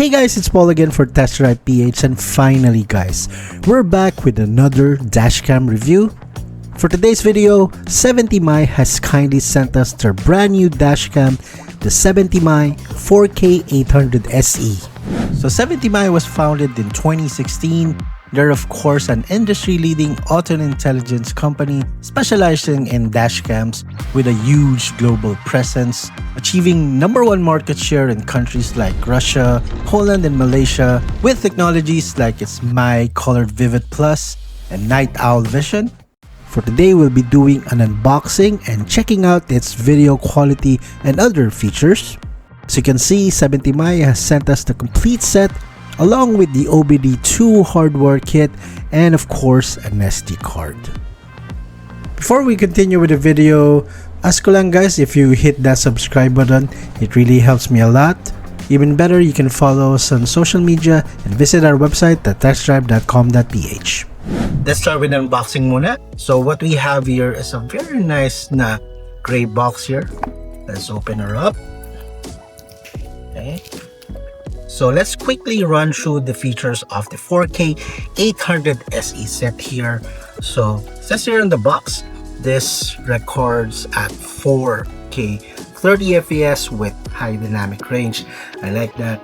Hey guys, it's Paul again for Test Drive PH, and finally guys, we're back with another dashcam review. For today's video, 70mi has kindly sent us their brand new dashcam, the 70mi 4K 800SE. So 70mi was founded in 2016. They're of course an industry-leading auto intelligence company specializing in dashcams with a huge global presence, achieving #1 market share in countries like Russia, Poland, and Malaysia with technologies like its My Colored Vivid Plus and Night Owl Vision. For today, we'll be doing an unboxing and checking out its video quality and other features. As you can see, 70mi has sent us the complete set along with the OBD Hardware Kit and of course an SD card. Before we continue with the video, ask ko lang guys, if you hit that subscribe button, it really helps me a lot. Even better, you can follow us on social media and visit our website at testdrive.com.ph. Let's start with unboxing muna. So what we have here is a very nice na gray box here. Let's open her up. Okay. So let's quickly run through the features of the 4K 800SE set here. So it says here in the box, this records at 4K 30 fps with high dynamic range. I like that.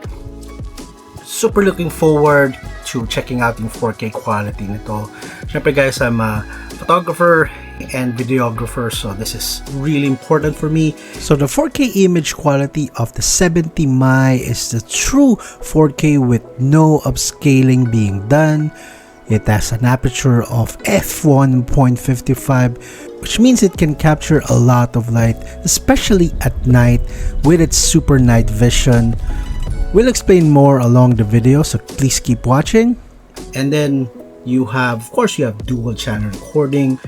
Super looking forward to checking out yung 4K quality nito. Syempre guys, I'm a photographer and videographer, so this is really important for me. So the 4K image quality of the 70mi is the true 4K with no upscaling being done. It has an aperture of f1.55, which means it can capture a lot of light, especially at night with its super night vision. We'll explain more along the video, so please keep watching. And then you have, of course, you have dual channel recording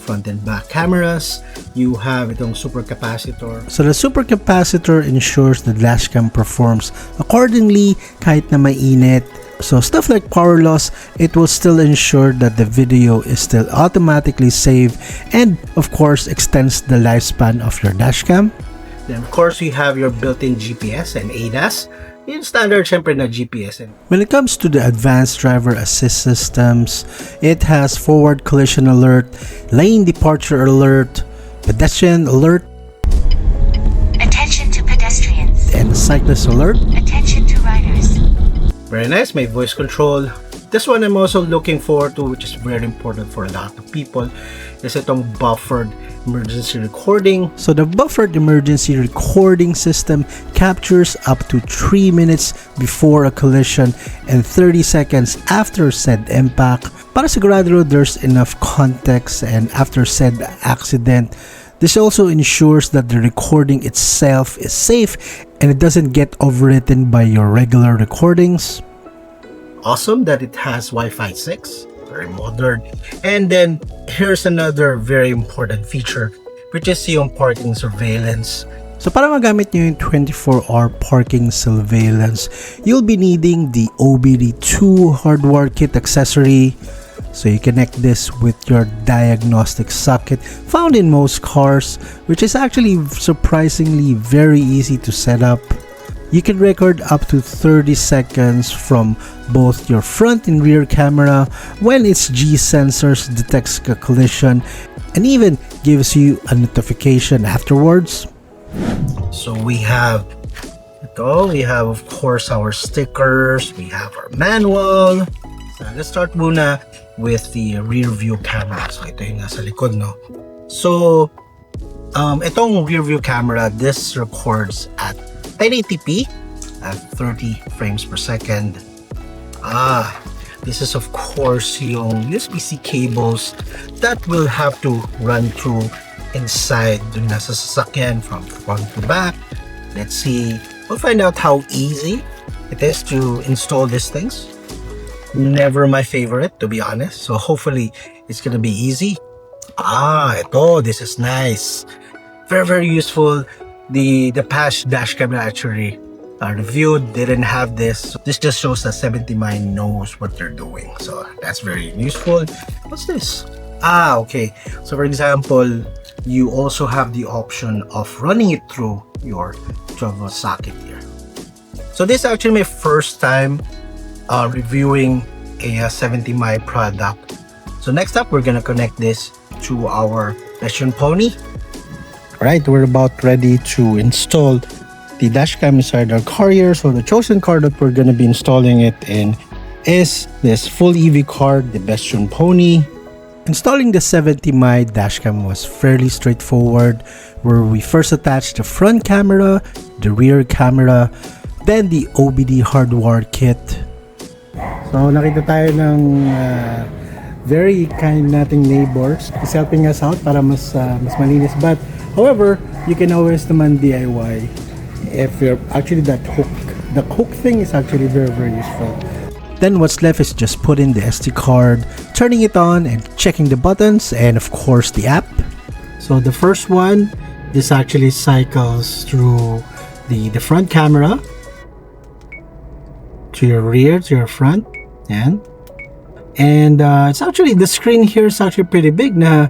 front and back cameras. You have itong super capacitor. So the super capacitor ensures the dashcam performs accordingly kahit na mainit. So stuff like power loss, it will still ensure that the video is still automatically saved and of course extends the lifespan of your dashcam. Then of course we have your built-in GPS and ADAS. Yung standard syempre na GPS. When it comes to the advanced driver assist systems, it has forward collision alert, lane departure alert, pedestrian alert, attention to pedestrians, and cyclist alert, attention to riders. Very nice, may voice control. This one I'm also looking forward to, which is very important for a lot of people, is itong buffered emergency recording. So the buffered emergency recording system captures up to 3 minutes before a collision and 30 seconds after said impact. Para sigurado there's enough context and after said accident. This also ensures that the recording itself is safe and it doesn't get overwritten by your regular recordings. Awesome that it has Wi-Fi 6, very modern. And then here's another very important feature, which is yung parking surveillance. So para magamit nyo yung 24-hour parking surveillance, you'll be needing the OBD Hardware Kit accessory. So you connect this with your diagnostic socket found in most cars, which is actually surprisingly very easy to set up. You can record up to 30 seconds from both your front and rear camera when its G sensors detects a collision and even gives you a notification afterwards. So we have of course our stickers, we have our manual. So let's start muna with the rear view camera. So ito yung nasa likod, no? So itong rear view camera, this records at 1080p at 30 frames per second. This is of course yung USB-C cables that will have to run through inside dun nasa sasakyan from front to back. Let's see, we'll find out how easy it is to install these things. Never my favorite, to be honest, so hopefully it's gonna be easy. This is nice, very useful. The past dashcam that actually reviewed didn't have this. So this just shows that 70mi knows what they're doing, so that's very useful. What's this? Okay, so for example, you also have the option of running it through your 12-volt socket here. So this is actually my first time reviewing a 70mm product. So next up, we're gonna connect this to our Passion Pony. Alright, we're about ready to install the dashcam inside our carrier. So the chosen card that we're gonna be installing it in is this full EV card, the Bastion Pony. Installing the 70mm dashcam was fairly straightforward, where we first attached the front camera, the rear camera, then the OBD Hardware Kit. So nakita tayo ng very kind nating neighbors. He's helping us out para mas malinis. But however, you can always naman DIY if you're actually the hook thing is actually very useful. Then what's left is just put in the SD card, turning it on and checking the buttons, and of course the app. So the first one, this actually cycles through the front camera to your rear, to your front, and it's actually, the screen here is actually pretty big na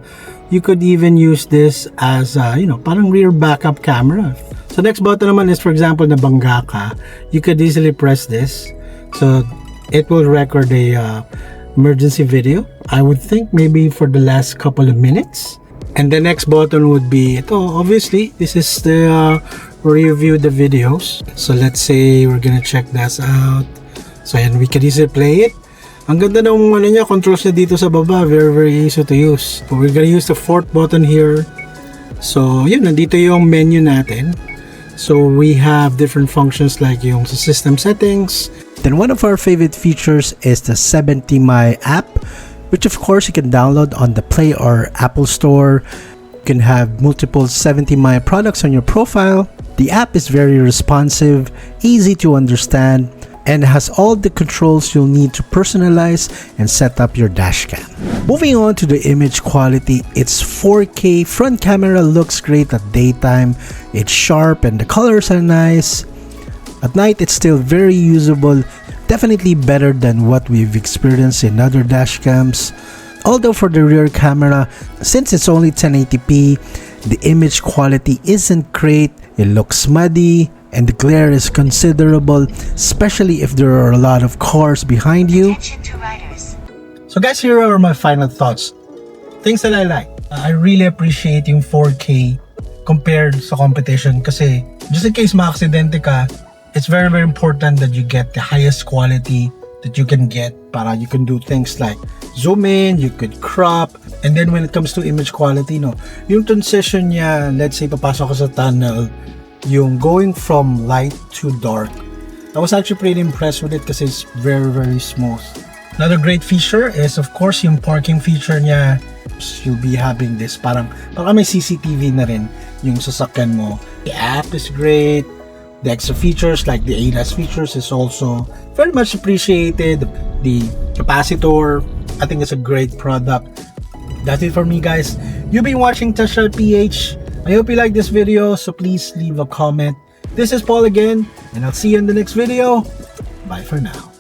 you could even use this as parang rear backup camera. So next button naman is, for example, nabangga ka, you could easily press this. So it will record a emergency video, I would think maybe for the last couple of minutes. And the next button would be ito. Obviously, this is the review the videos. So let's say we're gonna check this out. So ayan, we can easily play it. Ang ganda ng niya, controls niya dito sa baba, very easy to use. So we're gonna use the fourth button here. So yun, nandito yung menu natin. So we have different functions like yung sa system settings. Then one of our favorite features is the 70mm app, which of course you can download on the Play or Apple Store. You can have multiple 70mm products on your profile. The app is very responsive, easy to understand, and has all the controls you'll need to personalize and set up your dashcam. Moving on to the image quality, its 4K front camera looks great at daytime. It's sharp and the colors are nice. At night, it's still very usable, definitely better than what we've experienced in other dashcams. Although for the rear camera, since it's only 1080p, the image quality isn't great. It looks muddy and the glare is considerable, especially if there are a lot of cars behind you. Attention to riders. So guys, here are my final thoughts. Things that I like. I really appreciate yung 4K compared sa competition kasi just in case ma-aksidente ka, it's very important that you get the highest quality that you can get para you can do things like zoom in, you could crop, and then when it comes to image quality, yung transition niya, let's say papasok ka sa tunnel, yung going from light to dark, I was actually pretty impressed with it kasi it's very smooth. Another great feature is of course yung parking feature niya. You'll be having this parang may CCTV na rin yung sasakyan mo. The app is great. The extra features like the ADAS features is also very much appreciated. The capacitor, I think it's a great product. That's it for me, guys. You've been watching Tesla PH. I hope you like this video, so please leave a comment. This is Paul again, and I'll see you in the next video. Bye for now.